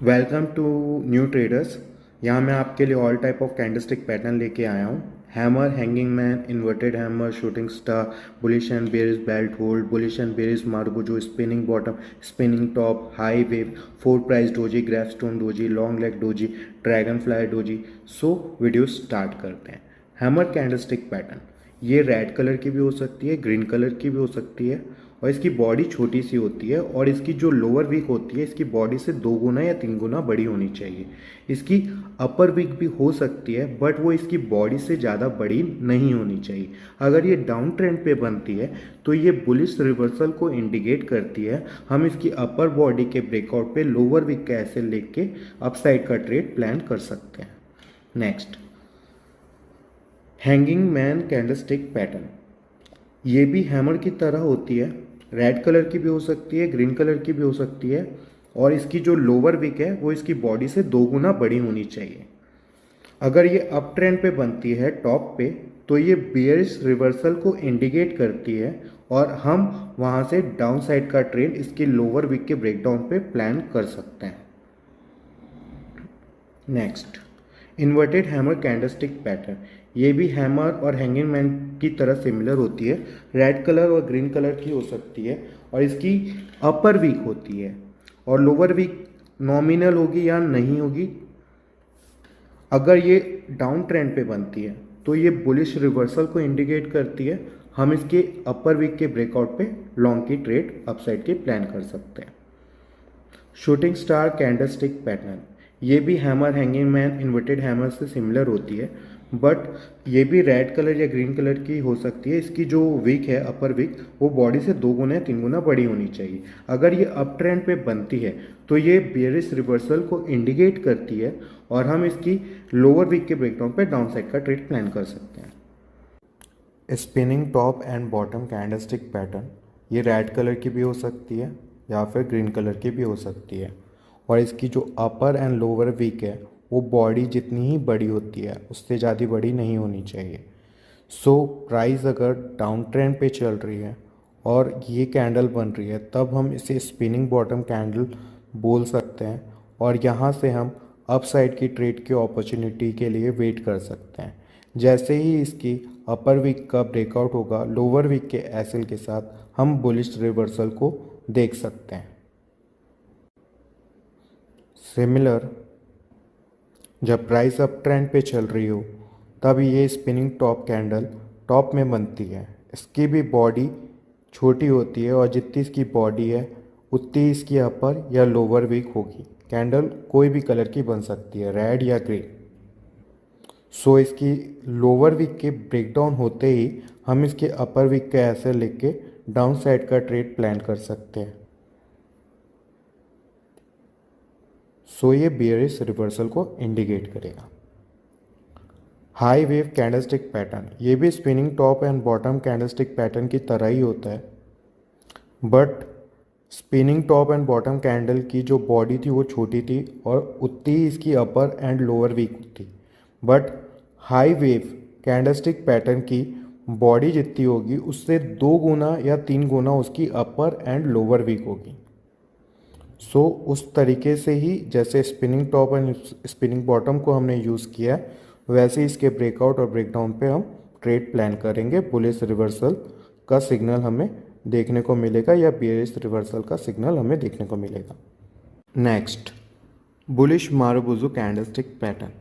Welcome to new traders. यहाँ मैं आपके लिए all type of candlestick pattern लेके आया हूँ। Hammer, hanging man, inverted hammer, shooting star, bullish and bearish belt hold, bullish and bearish marubozu, spinning bottom, spinning top, high wave, four price doji, gravestone doji, long leg doji, dragonfly doji. So video start करते हैं। Hammer candlestick pattern, ये red colour की भी हो सकती है, green colour की भी हो सकती है, और इसकी बॉडी छोटी सी होती है और इसकी जो लोअर वीक होती है इसकी बॉडी से 2 गुना या 3 गुना बड़ी होनी चाहिए। इसकी अपर वीक भी हो सकती है बट वो इसकी बॉडी से ज़्यादा बड़ी नहीं होनी चाहिए। अगर ये डाउन ट्रेंड पे बनती है तो ये बुलिश रिवर्सल को इंडिकेट करती है। हम इसकी अपर बॉडी के ब्रेकआउट पे लोअर वीक का ऐसे लेके अपसाइड का ट्रेड प्लान कर सकते हैं। Next, hanging man candlestick pattern, ये भी हैमर की तरह होती है। रेड कलर की भी हो सकती है, ग्रीन कलर की भी हो सकती है, और इसकी जो लोअर विक है वो इसकी बॉडी से 2 गुना बड़ी होनी चाहिए। अगर ये अप ट्रेंड पे बनती है टॉप पे तो ये बियरिश रिवर्सल को इंडिकेट करती है और हम वहाँ से डाउन साइड का ट्रेंड इसकी लोअर विक के ब्रेकडाउन पे प्लान कर सकते हैं। Next, inverted hammer candlestick pattern, ये भी हैमर और हैंगिंग मैन की तरह सिमिलर होती है। रेड कलर और ग्रीन कलर की हो सकती है और इसकी अपर वीक होती है और लोअर वीक नॉमिनल होगी या नहीं होगी। अगर ये डाउन ट्रेंड पे बनती है तो ये बुलिश रिवर्सल को इंडिकेट करती है। हम इसके अपर वीक के ब्रेकआउट पे लॉन्ग की ट्रेड अपसाइड की प्लान कर सकते हैं। शूटिंग स्टार कैंडलस्टिक पैटर्न, ये भी hammer, hanging man, inverted hammer से सिमिलर होती है बट ये भी रेड कलर या ग्रीन कलर की हो सकती है। इसकी जो विक है अपर विक वो बॉडी से 2 गुना या 3 गुना बड़ी होनी चाहिए। अगर ये अप ट्रेंड पे बनती है तो ये बेयरिश रिवर्सल को इंडिकेट करती है और हम इसकी लोअर विक के ब्रेकडाउन पे डाउन साइड का ट्रेड प्लान कर सकते हैं। Spinning top and bottom candlestick pattern, ये रेड कलर की भी हो सकती है या फिर ग्रीन कलर की भी हो सकती है और इसकी जो अपर एंड लोअर वीक है वो बॉडी जितनी ही बड़ी होती है उससे ज़्यादा बड़ी नहीं होनी चाहिए। सो प्राइस अगर डाउन ट्रेंड पे चल रही है और ये कैंडल बन रही है तब हम इसे स्पिनिंग बॉटम कैंडल बोल सकते हैं और यहाँ से हम अप साइड की ट्रेड की अपॉर्चुनिटी के लिए वेट कर सकते हैं। जैसे ही इसकी अपर वीक का ब्रेकआउट होगा लोअर वीक के एसएल के साथ हम बुलिश रिवर्सल को देख सकते हैं। सिमिलर, जब प्राइस अप ट्रेंड पे चल रही हो तब ये स्पिनिंग टॉप कैंडल टॉप में बनती है। इसकी भी बॉडी छोटी होती है और जितनी इसकी बॉडी है उतनी इसकी अपर या लोअर वीक होगी। कैंडल कोई भी कलर की बन सकती है, रेड या ग्रीन। सो इसकी लोअर वीक के ब्रेकडाउन होते ही हम इसके अपर वीक का ऐसे लेके डाउन साइड का ट्रेड प्लान कर सकते हैं। सो ये बियरिश रिवर्सल को इंडिकेट करेगा। हाई वेव कैंडलस्टिक पैटर्न, ये भी spinning top and bottom candlestick pattern की तरह ही होता है but spinning top and bottom candle की जो बॉडी थी वो छोटी थी और उतनी ही इसकी अपर एंड लोअर वीक थी। But high wave candlestick pattern की बॉडी जितनी होगी उससे 2 गुना या 3 गुना उसकी अपर एंड लोअर वीक होगी। सो उस तरीके से ही जैसे spinning top and spinning bottom को हमने यूज़ किया है वैसे इसके ब्रेकआउट और ब्रेकडाउन पे हम ट्रेड प्लान करेंगे। बुलिश रिवर्सल का सिग्नल हमें देखने को मिलेगा या बेयरिश रिवर्सल का सिग्नल हमें देखने को मिलेगा। Next, bullish marubozu candlestick pattern.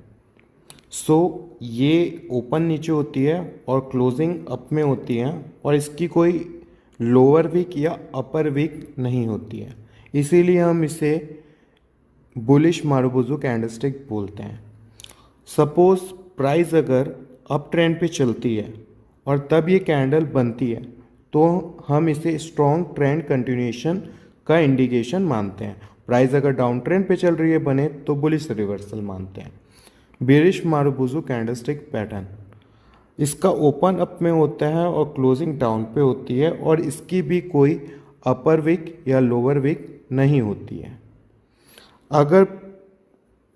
So ये ओपन नीचे होती है और क्लोजिंग अप में होती है और इसकी कोई लोअर वीक या अपर वीक नहीं होती है, इसीलिए हम इसे बुलिश मारुबुजू कैंडलस्टिक बोलते हैं। सपोज प्राइस अगर अप ट्रेंड पे चलती है और तब ये कैंडल बनती है तो हम इसे स्ट्रॉन्ग ट्रेंड कंटिन्यूएशन का इंडिकेशन मानते हैं। प्राइस अगर डाउन ट्रेंड पे चल रही है बने तो बुलिश रिवर्सल मानते हैं। बेरिश मारुबुजू कैंडलस्टिक पैटर्न, इसका ओपन अप में होता है और क्लोजिंग डाउन पे होती है और इसकी भी कोई अपर विक या लोअर विक नहीं होती है। अगर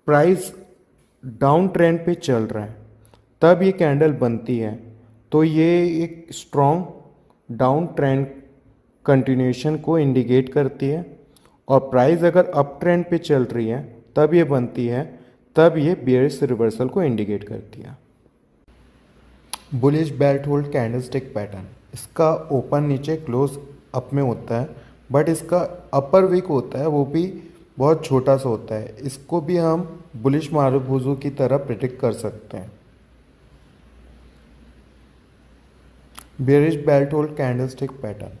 प्राइस डाउन ट्रेंड पे चल रहा है तब ये कैंडल बनती है तो ये एक स्ट्रॉन्ग डाउन ट्रेंड कंटिन्यूएशन को इंडिकेट करती है और प्राइस अगर अप ट्रेंड पे चल रही है तब ये बनती है, तब ये बेयरिश रिवर्सल को इंडिकेट करती है। Bullish belt hold candlestick pattern, इसका ओपन नीचे क्लोज अप में होता है, बट इसका अपर विक होता है वो भी बहुत छोटा सा होता है। इसको भी हम बुलिश मारुफुजू की तरह प्रेडिक्ट कर सकते हैं। Bearish belt hold candlestick pattern,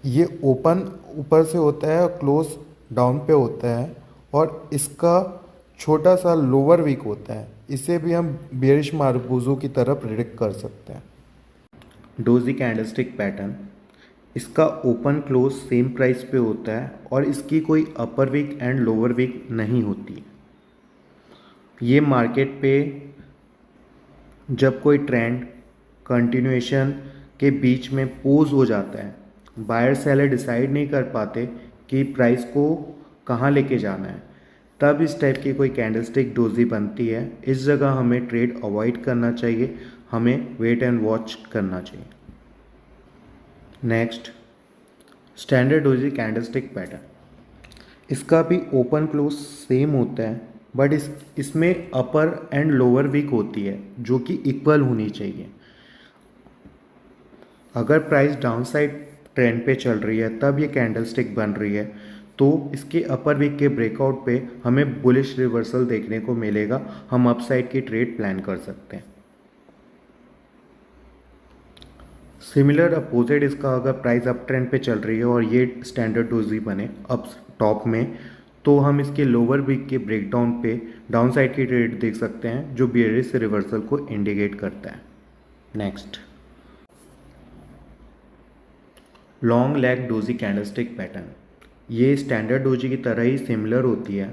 ये ओपन ऊपर से होता है और क्लोज डाउन पे होता है, और इसका छोटा सा लोअर वीक होता है। इसे भी हम बेयरिश मारुफुजू की तरह प्रेडिक्ट कर सकते हैं। डोजी कैंडलस्टिक पैटर्न, इसका ओपन क्लोज सेम प्राइस पे होता है और इसकी कोई अपर वीक एंड लोअर वीक नहीं होती। ये मार्केट पे जब कोई ट्रेंड कंटिन्यूएशन के बीच में पोज हो जाता है, बायर सेलर डिसाइड नहीं कर पाते कि प्राइस को कहाँ लेके जाना है, तब इस टाइप की कोई कैंडलस्टिक डोजी बनती है। इस जगह हमें ट्रेड अवॉइड करना चाहिए, हमें वेट एंड वॉच करना चाहिए। Next, standard doji candlestick pattern, इसका भी ओपन क्लोज सेम होता है, बट इसमें अपर एंड लोअर वीक होती है जो कि इक्वल होनी चाहिए। अगर प्राइस डाउन साइड ट्रेंड पे चल रही है तब ये कैंडलस्टिक बन रही है, तो इसके अपर वीक के ब्रेकआउट पे हमें बुलिश रिवर्सल देखने को मिलेगा, हम अपसाइड की ट्रेड प्लान कर सकते हैं। सिमिलर अपोजिट इसका, अगर प्राइस अप ट्रेंड पे चल रही है और ये स्टैंडर्ड डोजी बने अप टॉप में, तो हम इसके लोअर वीक के ब्रेकडाउन पे डाउन साइड की ट्रेड देख सकते हैं जो बेयरिश रिवर्सल को इंडिकेट करता है। Next, long leg doji candlestick pattern, ये स्टैंडर्ड डोजी की तरह ही सिमिलर होती है,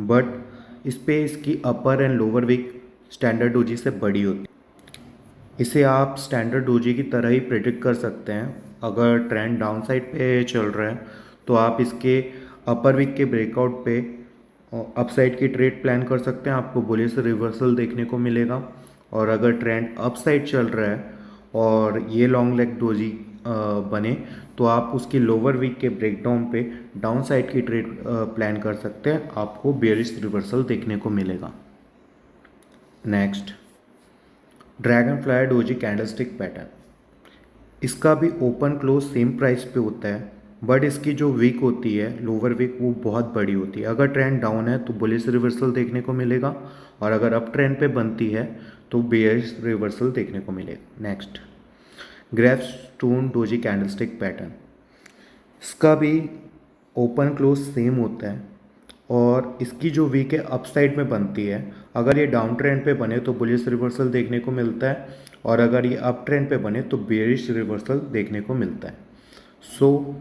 बट इस पे इसकी upper and lower wick standard doji से बड़ी होती है। इसे आप स्टैंडर्ड डोजी की तरह ही प्रेडिक्ट कर सकते हैं। अगर ट्रेंड डाउन साइड पे चल रहा है तो आप इसके अपर वीक के ब्रेकआउट पे अपसाइड की ट्रेड प्लान कर सकते हैं, आपको बुलिश रिवर्सल देखने को मिलेगा। और अगर ट्रेंड अप साइड चल रहा है और ये लॉन्ग लेग डोजी बने, तो आप उसकी लोअर वीक के ब्रेकडाउन पे डाउन साइड की ट्रेड प्लान कर सकते हैं, आपको बेयरिश रिवर्सल देखने को मिलेगा। Next, dragon fly doji candlestick pattern, इसका भी ओपन क्लोज सेम प्राइस पे होता है, बट इसकी जो वीक होती है लोअर वीक वो बहुत बड़ी होती है। अगर ट्रेंड डाउन है तो बुलिश रिवर्सल देखने को मिलेगा, और अगर अप ट्रेंड पे बनती है तो बेयरिश रिवर्सल देखने को मिलेगा। Next, gravestone doji candlestick pattern, इसका भी ओपन क्लोज सेम होता है और इसकी जो वीक है अपसाइड में बनती है। अगर ये डाउन ट्रेंड पे बने तो बुलिश रिवर्सल देखने को मिलता है, और अगर ये अप ट्रेंड पे बने तो बेयरिश रिवर्सल देखने को मिलता है। सो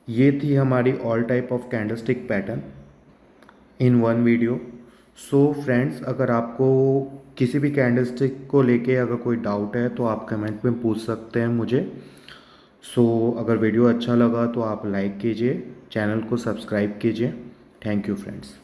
ये थी हमारी all type of candlestick pattern in one video. So friends, अगर आपको किसी भी कैंडलस्टिक को लेके अगर कोई डाउट है तो आप कमेंट में पूछ सकते हैं मुझे। अगर वीडियो अच्छा लगा तो आप लाइक कीजिए, चैनल को सब्सक्राइब कीजिए। Thank you friends.